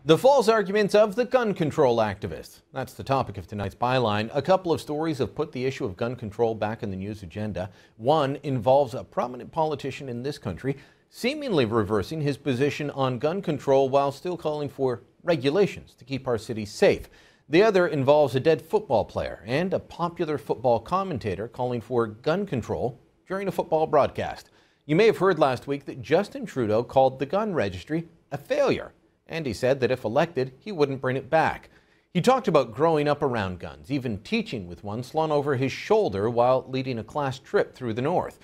The false arguments of the gun control activists. That's the topic of tonight's byline. A couple of stories have put the issue of gun control back in the news agenda. One involves a prominent politician in this country seemingly reversing his position on gun control while still calling for regulations to keep our cities safe. The other involves a dead football player and a popular football commentator calling for gun control during a football broadcast. You may have heard last week that Justin Trudeau called the gun registry a failure. And he said that if elected, he wouldn't bring it back. He talked about growing up around guns, even teaching with one slung over his shoulder while leading a class trip through the North.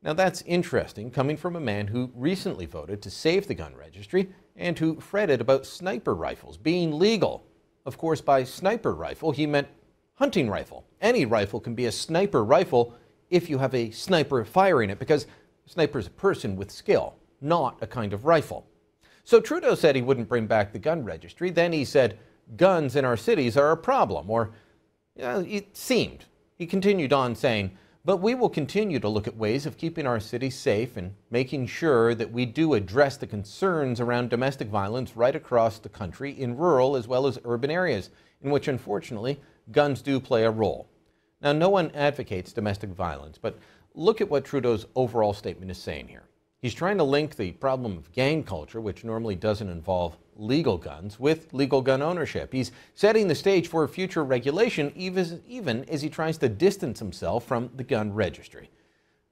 Now that's interesting, coming from a man who recently voted to save the gun registry and who fretted about sniper rifles being legal. Of course, by sniper rifle, he meant hunting rifle. Any rifle can be a sniper rifle if you have a sniper firing it, because a sniper is a person with skill, not a kind of rifle. So Trudeau said he wouldn't bring back the gun registry. Then he said guns in our cities are a problem, or it seemed. He continued on saying, but we will continue to look at ways of keeping our cities safe and making sure that we do address the concerns around domestic violence right across the country in rural as well as urban areas, in which unfortunately guns do play a role. Now, no one advocates domestic violence, but look at what Trudeau's overall statement is saying here. He's trying to link the problem of gang culture, which normally doesn't involve legal guns, with legal gun ownership. He's setting the stage for future regulation, even as he tries to distance himself from the gun registry.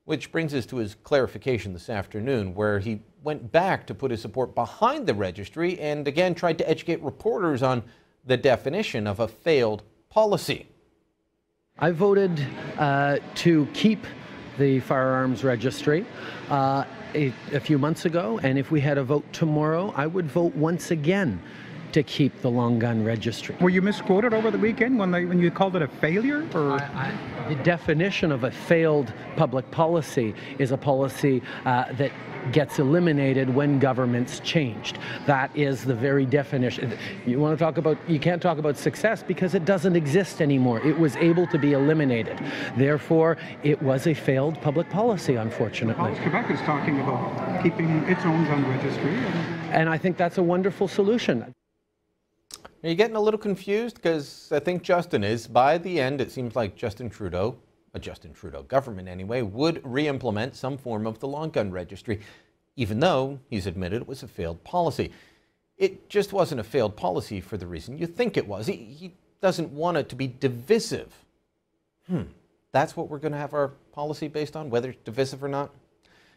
Which brings us to his clarification this afternoon, where he went back to put his support behind the registry and again tried to educate reporters on the definition of a failed policy. I voted to keep the firearms registry a few months ago, and if we had a vote tomorrow, I would vote once again to keep the long gun registry. Were you misquoted over the weekend when you called it a failure? Or? The definition of a failed public policy is a policy that gets eliminated when governments changed. That is the very definition. You want to talk about, you can't talk about success because it doesn't exist anymore. It was able to be eliminated. Therefore, it was a failed public policy, unfortunately. Quebec is talking about keeping its own gun registry. And I think that's a wonderful solution. Are you getting a little confused? Because I think Justin is. By the end, it seems like Justin Trudeau government anyway, would re-implement some form of the long gun registry, even though he's admitted it was a failed policy. It just wasn't a failed policy for the reason you think it was. He doesn't want it to be divisive. That's what we're going to have our policy based on, whether it's divisive or not?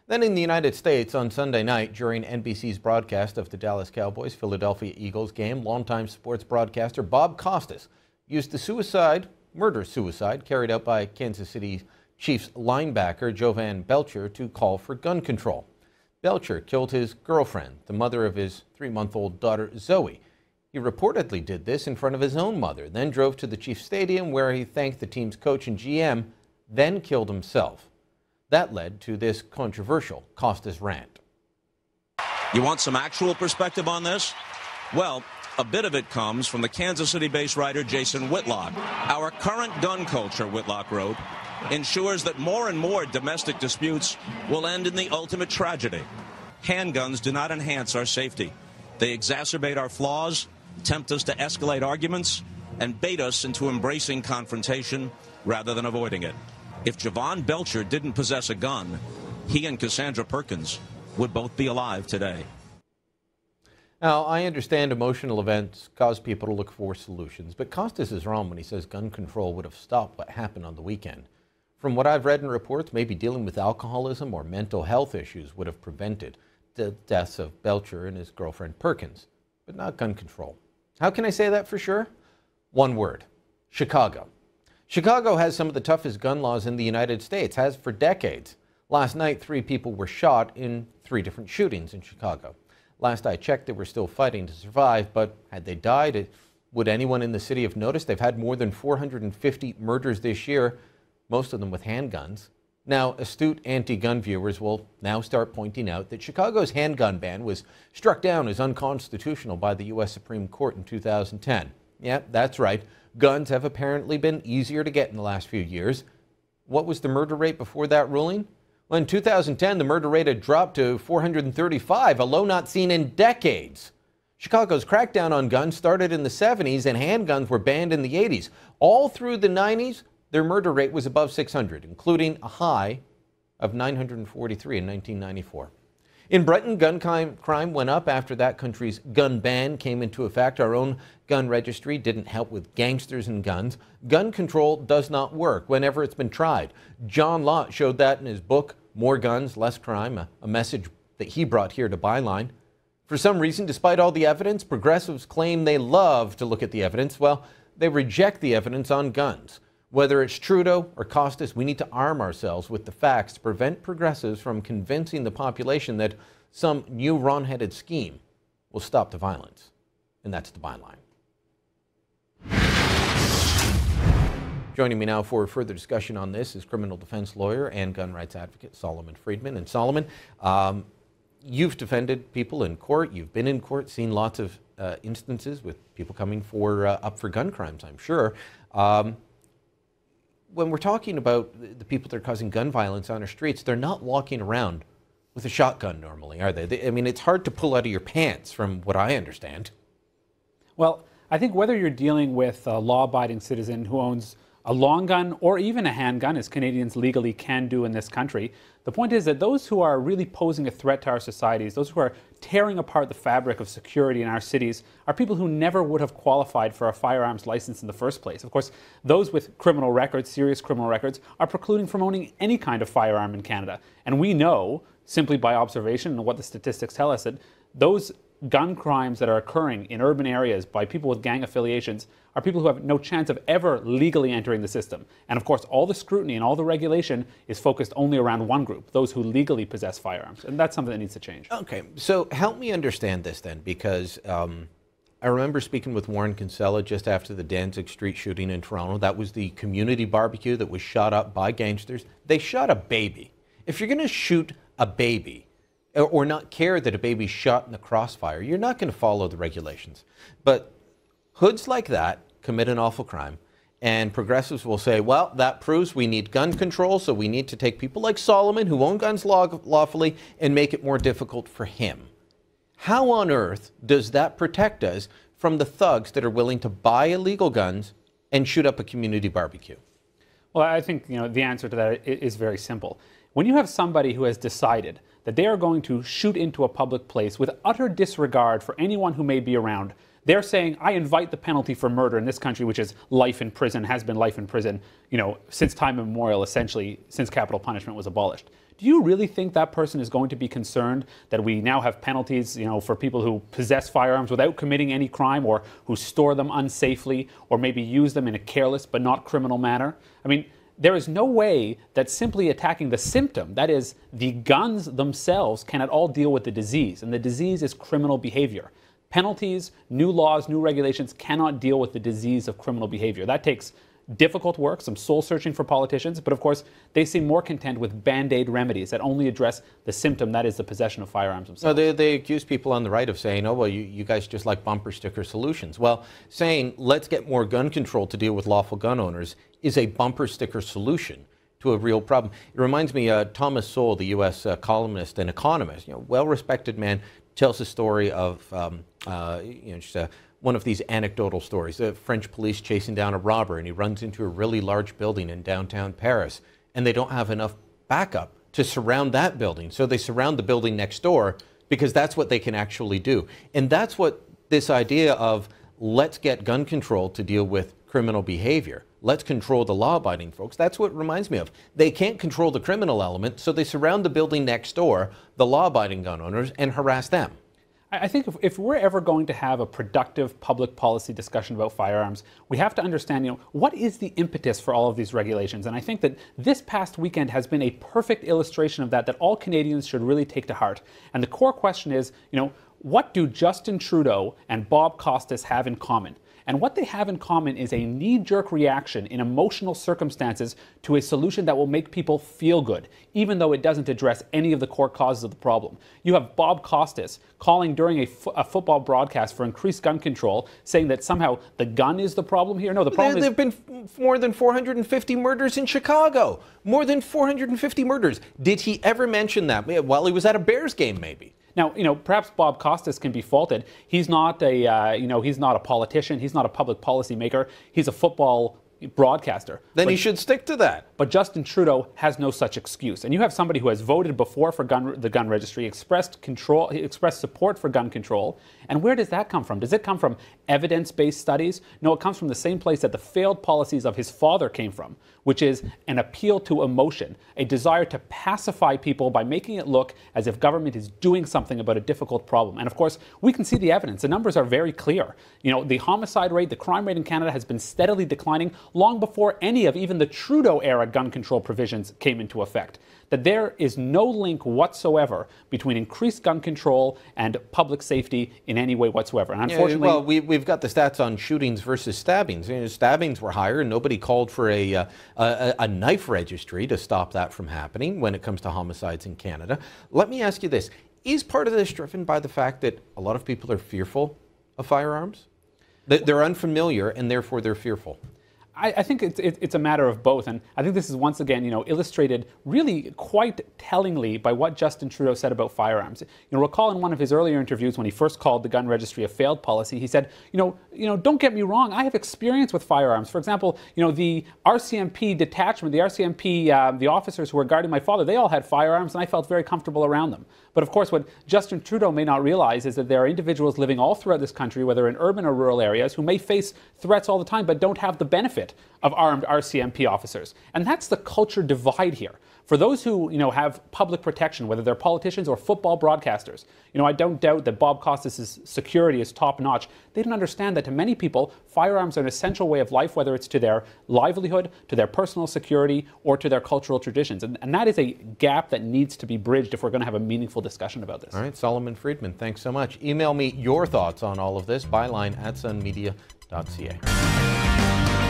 Then in the United States on Sunday night during NBC's broadcast of the Dallas Cowboys-Philadelphia Eagles game, longtime sports broadcaster Bob Costas used the murder-suicide carried out by Kansas City Chiefs linebacker Jovan Belcher to call for gun control. Belcher killed his girlfriend, the mother of his 3-month-old daughter Zoe. He reportedly did this in front of his own mother, then drove to the Chiefs stadium where he thanked the team's coach and GM, then killed himself. That led to this controversial Costas rant. You want some actual perspective on this? Well, a bit of it comes from the Kansas City-based writer Jason Whitlock. Our current gun culture, Whitlock wrote, ensures that more and more domestic disputes will end in the ultimate tragedy. Handguns do not enhance our safety. They exacerbate our flaws, tempt us to escalate arguments, and bait us into embracing confrontation rather than avoiding it. If Jovan Belcher didn't possess a gun, he and Cassandra Perkins would both be alive today. Now, I understand emotional events cause people to look for solutions, but Costas is wrong when he says gun control would have stopped what happened on the weekend. From what I've read in reports, maybe dealing with alcoholism or mental health issues would have prevented the deaths of Belcher and his girlfriend Perkins, but not gun control. How can I say that for sure? One word: Chicago. Chicago has some of the toughest gun laws in the United States, has for decades. Last night, 3 people were shot in 3 different shootings in Chicago. Last I checked, they were still fighting to survive, but had they died, would anyone in the city have noticed? They've had more than 450 murders this year, most of them with handguns. Now, astute anti-gun viewers will now start pointing out that Chicago's handgun ban was struck down as unconstitutional by the U.S. Supreme Court in 2010. Yeah, that's right. Guns have apparently been easier to get in the last few years. What was the murder rate before that ruling? Well, in 2010, the murder rate had dropped to 435, a low not seen in decades. Chicago's crackdown on guns started in the 70s and handguns were banned in the 80s. All through the 90s, their murder rate was above 600, including a high of 943 in 1994. In Britain, gun crime went up after that country's gun ban came into effect. Our own gun registry didn't help with gangsters and guns. Gun control does not work whenever it's been tried. John Lott showed that in his book, More Guns, Less Crime, a message that he brought here to Byline. For some reason, despite all the evidence, progressives claim they love to look at the evidence. Well, they reject the evidence on guns. Whether it's Trudeau or Costas, we need to arm ourselves with the facts to prevent progressives from convincing the population that some new wrong-headed scheme will stop the violence. And that's the Byline. Joining me now for further discussion on this is criminal defense lawyer and gun rights advocate Solomon Friedman. And Solomon, you've defended people in court. You've been in court, seen lots of instances with people coming up for gun crimes, I'm sure. When we're talking about the people that are causing gun violence on our streets, they're not walking around with a shotgun normally, are they? I mean, it's hard to pull out of your pants from what I understand. Well, I think whether you're dealing with a law-abiding citizen who owns a long gun or even a handgun, as Canadians legally can do in this country, the point is that those who are really posing a threat to our societies, those who are tearing apart the fabric of security in our cities, are people who never would have qualified for a firearms license in the first place. Of course, those with criminal records, serious criminal records, are precluding from owning any kind of firearm in Canada. And we know, simply by observation and what the statistics tell us, that those gun crimes that are occurring in urban areas by people with gang affiliations are people who have no chance of ever legally entering the system. And of course, all the scrutiny and all the regulation is focused only around one group, those who legally possess firearms. And that's something that needs to change. Okay, so help me understand this then, because I remember speaking with Warren Kinsella just after the Danzig Street shooting in Toronto. That was the community barbecue that was shot up by gangsters. They shot a baby. If you're going to shoot a baby, or not care that a baby's shot in the crossfire, you're not going to follow the regulations. But hoods like that commit an awful crime, and progressives will say, well, that proves we need gun control, so we need to take people like Solomon, who own guns lawfully, and make it more difficult for him. How on earth does that protect us from the thugs that are willing to buy illegal guns and shoot up a community barbecue? Well, I think the answer to that is very simple. When you have somebody who has decided that they are going to shoot into a public place with utter disregard for anyone who may be around, they're saying, I invite the penalty for murder in this country, which is life in prison, has been life in prison, since time immemorial, essentially, since capital punishment was abolished. Do you really think that person is going to be concerned that we now have penalties, for people who possess firearms without committing any crime, or who store them unsafely, or maybe use them in a careless but not criminal manner? I mean, there is no way that simply attacking the symptom, that is, the guns themselves, can at all deal with the disease. And the disease is criminal behavior. Penalties, new laws, new regulations cannot deal with the disease of criminal behavior. That takes difficult work, some soul searching for politicians, but of course they seem more content with band-aid remedies that only address the symptom, that is the possession of firearms themselves. No, they accuse people on the right of saying, oh, well, you guys just like bumper sticker solutions. Well, saying let's get more gun control to deal with lawful gun owners is a bumper sticker solution to a real problem. It reminds me, Thomas Sowell, the U.S. columnist and economist, well-respected man, tells a story of one of these anecdotal stories. The French police chasing down a robber, and he runs into a really large building in downtown Paris, and they don't have enough backup to surround that building. So they surround the building next door because that's what they can actually do. And that's what this idea of let's get gun control to deal with criminal behavior. Let's control the law-abiding folks. That's what it reminds me of. They can't control the criminal element, so they surround the building next door, the law-abiding gun owners, and harass them. I think if we're ever going to have a productive public policy discussion about firearms, we have to understand, what is the impetus for all of these regulations? And I think that this past weekend has been a perfect illustration of that all Canadians should really take to heart. And the core question is, what do Justin Trudeau and Bob Costas have in common? And what they have in common is a knee-jerk reaction in emotional circumstances to a solution that will make people feel good, even though it doesn't address any of the core causes of the problem. You have Bob Costas calling during a football broadcast for increased gun control, saying that somehow the gun is the problem here. No, the problem is... There have been more than 450 murders in Chicago. More than 450 murders. Did he ever mention that? While he was at a Bears game, maybe. Now, perhaps Bob Costas can be faulted. He's not he's not a politician. He's not a public policy maker. He's a football broadcaster. Then he should stick to that. But Justin Trudeau has no such excuse. And you have somebody who has voted before for the gun registry, expressed support for gun control. And where does that come from? Does it come from evidence-based studies? No, it comes from the same place that the failed policies of his father came from, which is an appeal to emotion, a desire to pacify people by making it look as if government is doing something about a difficult problem. And of course, we can see the evidence. The numbers are very clear. The homicide rate, the crime rate in Canada has been steadily declining long before any of even the Trudeau-era gun control provisions came into effect. That there is no link whatsoever between increased gun control and public safety in any way whatsoever. And unfortunately, well, we've got the stats on shootings versus stabbings. Stabbings were higher, and nobody called for a knife registry to stop that from happening when it comes to homicides in Canada. Let me ask you this. Is part of this driven by the fact that a lot of people are fearful of firearms? That they're unfamiliar, and therefore they're fearful? I think it's a matter of both, and I think this is once again, illustrated really quite tellingly by what Justin Trudeau said about firearms. Recall in one of his earlier interviews when he first called the gun registry a failed policy, he said, don't get me wrong, I have experience with firearms. For example, the RCMP detachment, the RCMP, the officers who were guarding my father, they all had firearms, and I felt very comfortable around them. But of course, what Justin Trudeau may not realize is that there are individuals living all throughout this country, whether in urban or rural areas, who may face threats all the time, but don't have the benefit of armed RCMP officers. And that's the culture divide here. For those who, have public protection, whether they're politicians or football broadcasters, I don't doubt that Bob Costas' security is top-notch. They don't understand that to many people, firearms are an essential way of life, whether it's to their livelihood, to their personal security, or to their cultural traditions. And that is a gap that needs to be bridged if we're going to have a meaningful discussion about this. All right, Solomon Friedman, thanks so much. Email me your thoughts on all of this, byline@sunmedia.ca.